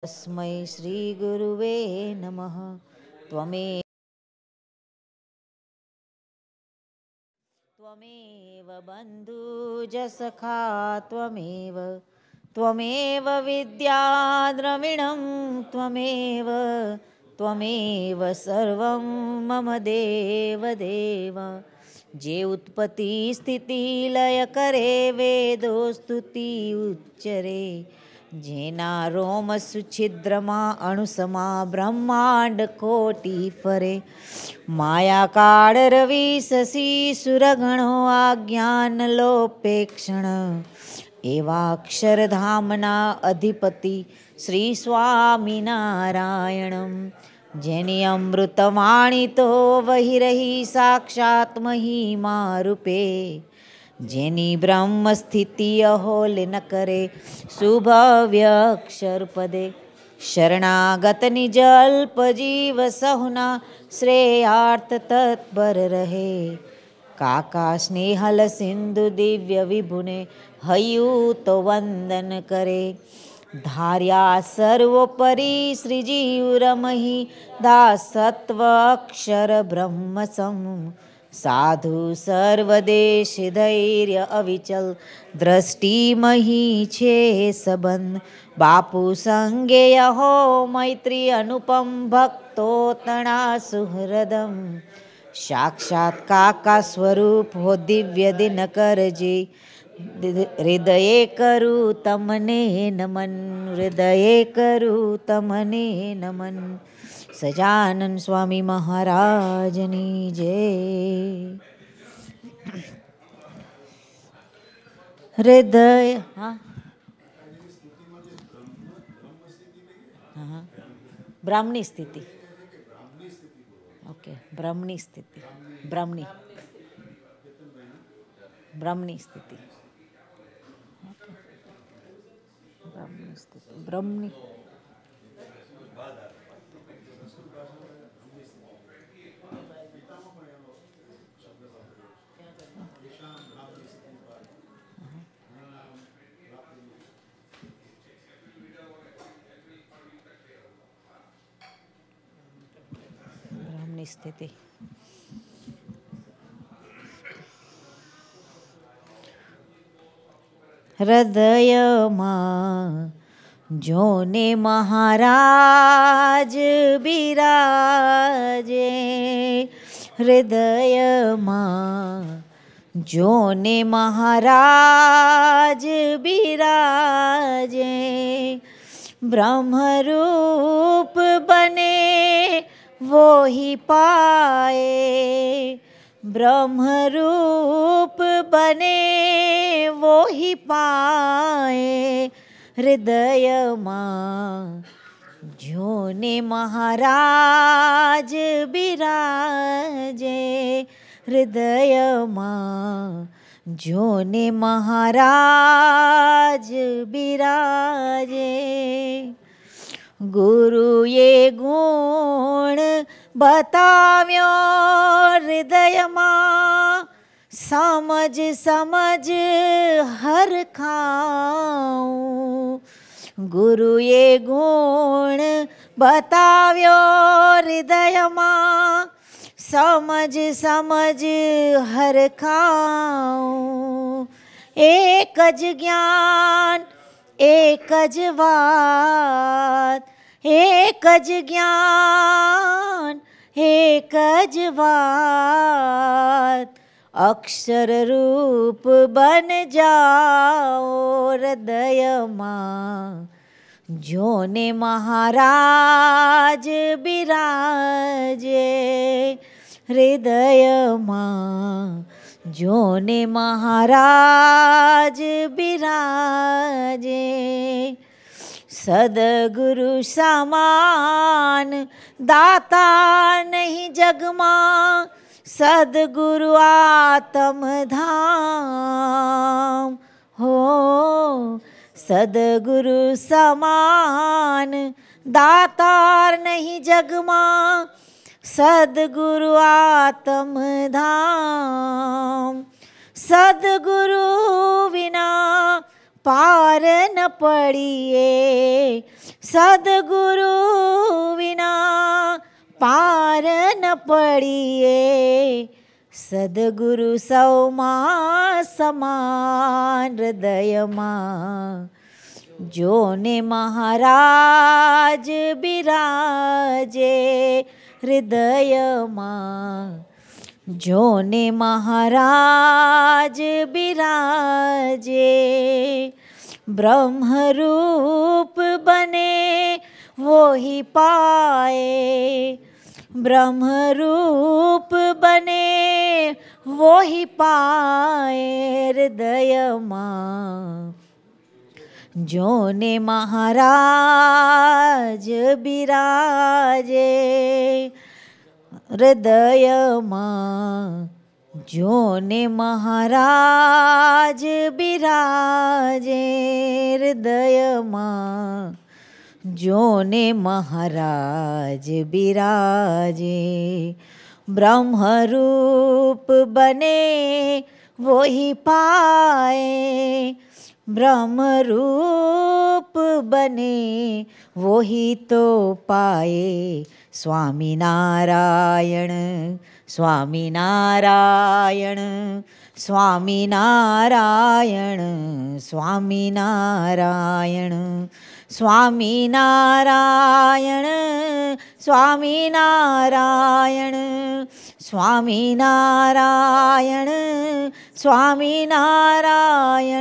तस्मै श्रीगुरुवे नमः। त्वमेव बन्धुजसखा त्वमेव विद्या द्रविणं त्वमेव सर्वं मम देव। जे उत्पत्ति स्थिति लय करे वेदो स्तुति उच्चरे। જેના રોમ સુછિદ્રમાં અણુસમા બ્રહ્માંડ કોટી ફરે. માયા કાળ રવિ શશી સુરગણો આજ્ઞાન લોપેક્ષણ. એવા અક્ષરધામના અધિપતિ શ્રી સ્વામિનારાયણમ. જેની અમૃતવાણી તો વહી રહી સાક્ષાત મહિમા રૂપે. જેની બ્રહ્મ સ્થિતિ અહોલ ન કરે શુભવ્ય અક્ષર પદે. શરણાગત નિજ અલ્પ જીવ સહુના શ્રેયાર્થ તત્પર રહે. કાકા સ્નેહલ સિંધુ દિવ્ય વિભુને હૈયું તો વંદન કરે. ધાર્યા સર્વોપરી શ્રીજીવ રમહી દાસત્વ અક્ષર બ્રહ્મ સમ. સાધુ સર્વદેશ ધૈર્ય અવિચલ દ્રષ્ટિ મહી છે સંબંધ. બાપુ સંગે યહો મૈત્રી અનુપમ ભક્તો તણા સુહૃદમ. સાક્ષાત કાકા સ્વરૂપ હો દિવ્ય દિન કરજે. હૃદયે કરું તમને નમન, હૃદયે કરું તમને નમન. સજાનંદ સ્વામી મહારાજની જય. હૃદય બ્રાહ્મણી સ્થિતિ. ઓકે, બ્રાહ્મણી સ્થિતિ. બ્રાહ્મણી સ્થિતિ. બ્રાહ્મણી સ્થિતિ. બ્રાહ્મણી સ્થિતિ. હૃદયમાં જોને મહારાજ બિરાજે. હૃદયમાં જોને મહારાજ બિરાજે. બ્રહ્મરૂપ બને वो ही पाए. ब्रह्मरूप बने वो ही पाए. हृदयમાં જોને મહારાજ બિરાજે. હૃદયમાં જોને મહારાજ બિરાજે. ગુરુએ ગુણ બતાવ્યો હૃદયમાં. સમજ હરખાઉં. ગુરુએ ગુણ બતાવ્યો હૃદયમાં. સમજ હરખાઉં. એક જ જ્ઞાન એક જ વાત. એક જ જ્ઞાન એક જ વાત. અક્ષર રૂપ બન જાઓ હૃદયમાં. જોને મહારાજ બિરાજે. હૃદયમાં જોને મહારાજ બિરાજે. સદગુરુ સમાન દાતા નહીં જગમાં. સદગુરુ આત્મધામ હો. સદગુરુ સમાન દાતાર નહીં જગમાં. સદગુરુ આત્મધામ. સદગુરુ વિના પાર ન પડીએ. સદગુરુ વિના પાર ન પડીએ, સદગુરુ સૌમાં સમાન હૃદયમાં, જોને મહારાજ બિરાજે હૃદયમાં, જોને મહારાજ બિરાજે, બ્રહ્મરૂપ બને वो ही पाए, ब्रह्मरूप बने वो ही पाए हृदय मां, जोने महाराज बिराजे हृदय मां, जोने महाराज बिराजे हृदय मां, जोने महाराज बिराजे, ब्रह्मरूप बने वो ही पाए, ब्रह्मरूप बने वो ही तो पाए, स्वामी नारायण स्वामी नारायण स्वामी नारायण स्वामी नारायण स्वामी नारायण स्वामी नारायण स्वामी नारायण स्वामी नारायण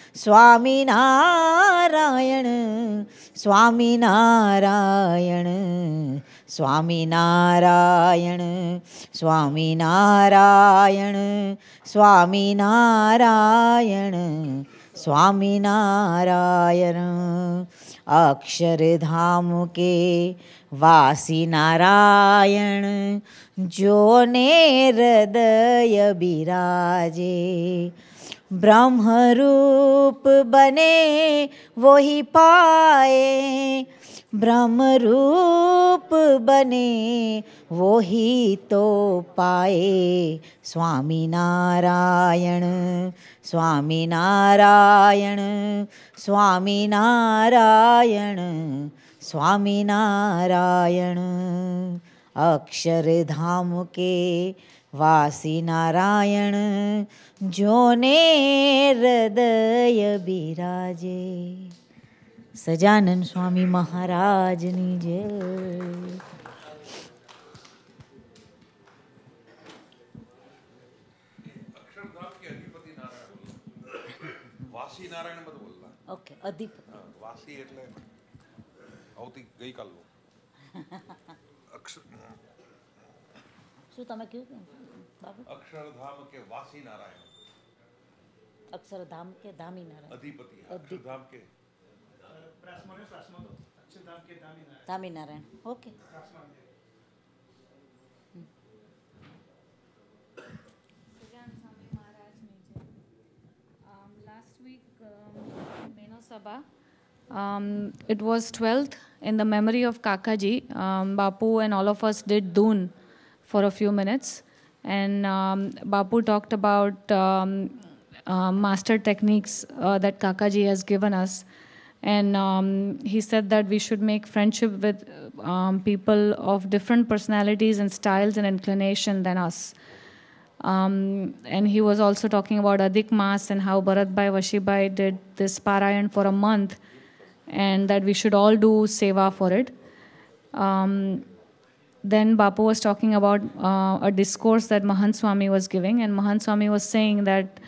स्वामी नारायण स्वामी नारायण स्वामी नारायण स्वामी नारायण स्वामी नारायण स्वामी नारायण, अक्षरधाम के वासी नारायण, जोने हृदय बिराजे, ब्रह्मरूप बने वो ही पाए, ब्रह्मरूप बने वो ही तो पाए, स्वामी नारायण स्वामी नारायण स्वामी नारायण स्वामी नारायण, अक्षरधाम के वासी नारायण, जोने हृदय बिराजे। सजानन स्वामी महाराजनी जय। વાસી નારાયણ બધું બોલતા. ઓકે, અધિપતિ. વાસી એટલે આવતી ગઈકાલનું. શું તમે કહ્યું બાબુ? અક્ષરધામ કે વાસી નારાયણ. અક્ષરધામ કે ધામી નારાયણ. અધિપતિ. અક્ષરધામ કે Dhami Narayan. Okay. It was 12th in the memory of Kakaji. Bapu and all of us did Doon for a few minutes. And Bapu talked about master techniques that Kakaji has given us. And he said that we should make friendship with people of different personalities and styles and inclination than us. And he was also talking about Adhik Maas and how Bharat Bhai Vashibai did this Parayan for a month, and that we should all do seva for it. Then Bapu was talking about a discourse that Mahant Swami was giving, and Mahant Swami was saying that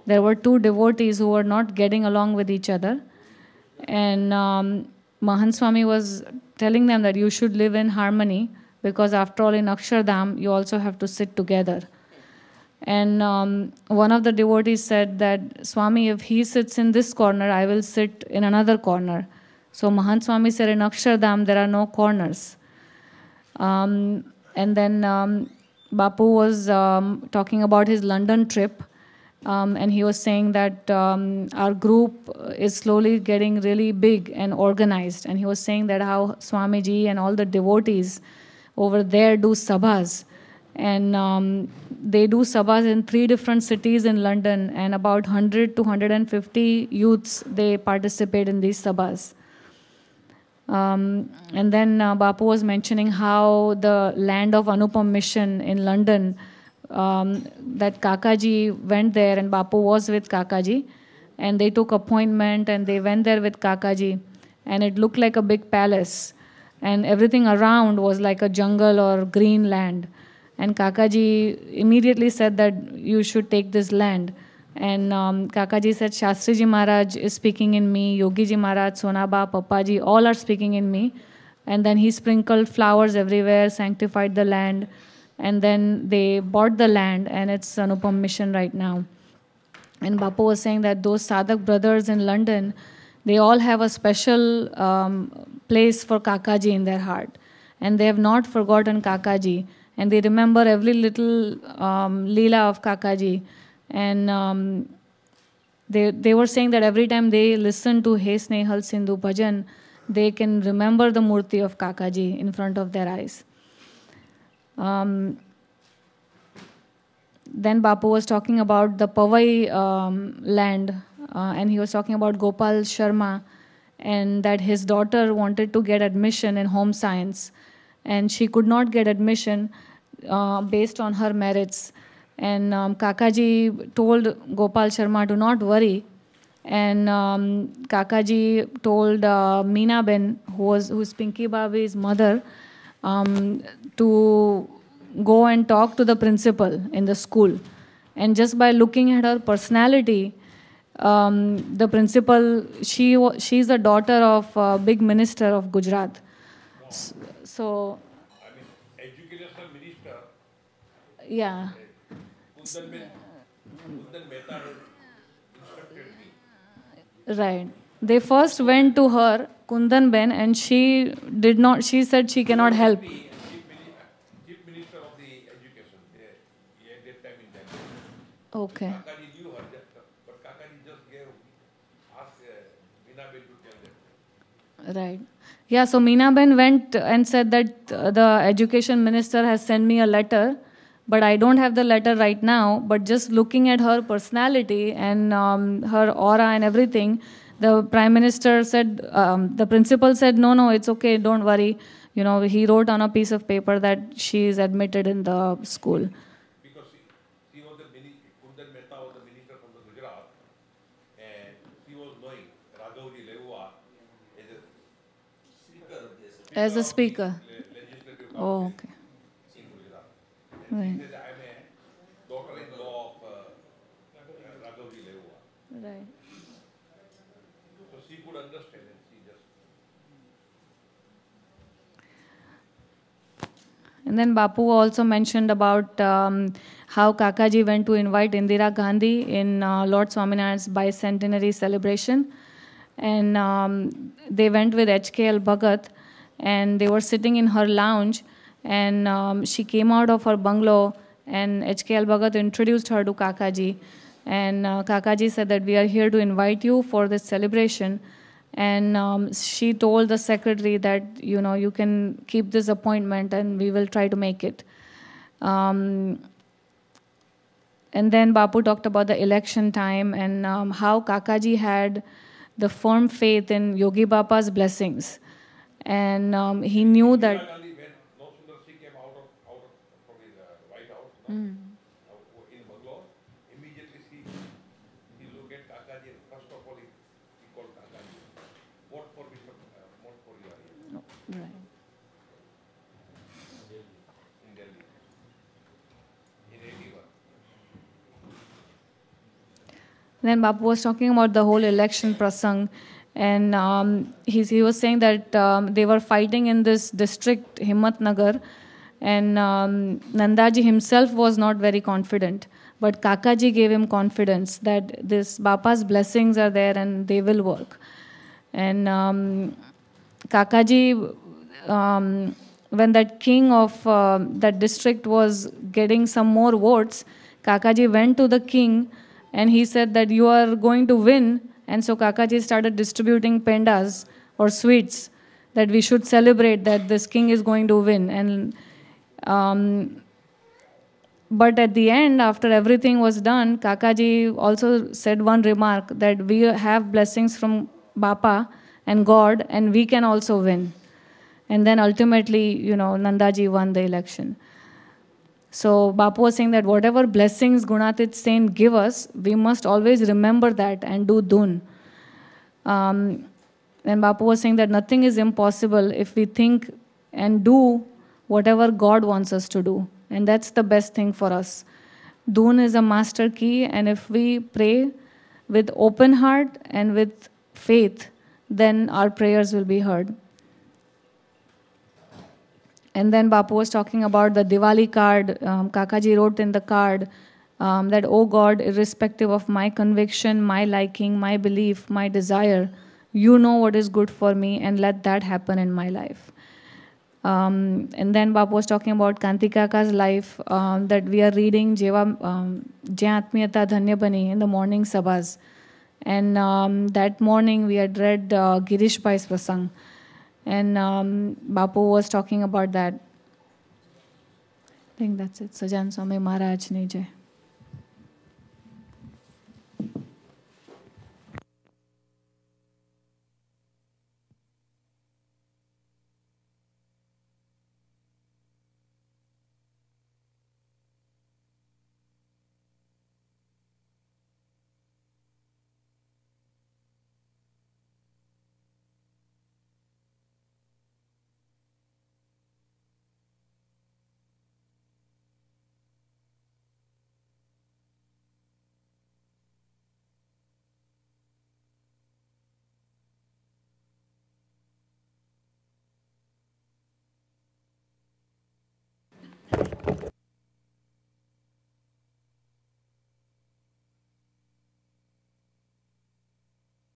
there were two devotees who were not getting along with each other. And Mahant Swami was telling them that you should live in harmony, because after all in Akshardham you also have to sit together. And one of the devotees said that, Swami, if he sits in this corner, I will sit in another corner. So Mahant Swami said, in Akshardham there are no corners. And then Bapu was talking about his London trip. And he was saying that our group is slowly getting really big and organized. And he was saying that how Swamiji and all the devotees over there do sabhas. And they do sabhas in 3 different cities in London, and about 100 to 150 youths, they participate in these sabhas. And then Bapu was mentioning how the land of Anupam Mission in London, that Kakaji went there and Bapu was with Kakaji, and they took appointment and they went there with Kakaji, and it looked like a big palace, and everything around was like a jungle or green land. And Kakaji immediately said that you should take this land. And Kakaji said, Shastriji Maharaj is speaking in me, Yogiji Maharaj, Sonaba, Papaji, all are speaking in me. And then he sprinkled flowers everywhere, sanctified the land. And then they bought the land, and it's Anupam Mission right now. And Bapu was saying that those Sadhak brothers in London, they all have a special place for Kakaji in their heart. And they have not forgotten Kakaji. And they remember every little leela of Kakaji. And they were saying that every time they listen to Hey Snehal Sindhu Bhajan, they can remember the Murti of Kakaji in front of their eyes. Then Bapu was talking about the Pavai land, and he was talking about Gopal Sharma, and that his daughter wanted to get admission in home science, and she could not get admission based on her merits. And Kakaji told Gopal Sharma to not worry. And Kakaji told Meena Ben, who's Pinky Babi's mother, to go and talk to the principal in the school. And just by looking at her personality, the principal, she's the daughter of a big minister of Gujarat. So, I mean, educational minister, yeah. Kundan Mehta has instructed me. Right. They first went to her, Kundan Ben, and she said she cannot help. Chief Minister of the Education, at that time in Delhi. Okay. Kakaji knew her, but Kakaji just asked Meena Ben to tell them. Right. Yeah, so Meena Ben went and said that the education minister has sent me a letter, but I don't have the letter right now. But just looking at her personality and her aura and everything, the prime minister said, the principal said, no, it's okay, don't worry. You know, he wrote on a piece of paper that she is admitted in the school. Because she was Kundan Mehta was the minister from the Gujarat, and she was knowing Raghavji Lehua As a speaker. legislative Oh, okay. in Gujarat. Right. And she said, I'm a daughter-in-law of Raghavji Lehua. Right. So she could understand, and she just... And then Bapu also mentioned about how Kakaji went to invite Indira Gandhi in Lord Swaminarayan's bicentenary celebration. And they went with HKL Bhagat, and they were sitting in her lounge, and she came out of her bungalow, and HKL Bhagat introduced her to Kakaji. And Kakaji said that we are here to invite you for this celebration. And she told the secretary that, you know, you can keep this appointment and we will try to make it. And then Bapu talked about the election time and how Kakaji had the firm faith in Yogi Bapa's blessings. And he knew that... Indira Gandhi, when no sooner she came out from his White House, in Bangalore, immediately she looked at Kakaji, and first of all he called Kakaji. Vote for Mr. Vote for you Right. in Delhi in 81. Then Bapu was talking about the whole election prasang, and he was saying that they were fighting in this district, Himmatnagar, and Nandaji himself was not very confident. But Kakaji gave him confidence that this Bapa's blessings are there and they will work. And Kakaji, when that king of that district was getting some more votes, Kakaji went to the king and he said that you are going to win. And so Kakaji started distributing pendas or sweets that we should celebrate that this king is going to win. And but at the end, after everything was done, Kakaji also said one remark that we have blessings from Bapa and God, and we can also win. And then ultimately, Nandaji won the election. So Bapu was saying that whatever blessings Gunatit Saint give us, we must always remember that and do dun. And Bapu was saying that nothing is impossible if we think and do whatever God wants us to do. And that's the best thing for us. Dun is a master key, and if we pray with open heart and with faith, then our prayers will be heard. And then Bapu was talking about the Diwali card. Kakaji wrote in the card that, oh God, irrespective of my conviction, my liking, my belief, my desire, you know what is good for me, and let that happen in my life. And then Bapu was talking about Kanti Kaka's life, that we are reading Jyan Atmiyata Dhanya Bani in the morning sabhas. And that morning we had read Girish Bhai's Prasang. And Bapu was talking about that. I think that's it. Sajan Swami Maharaj Ni Jai.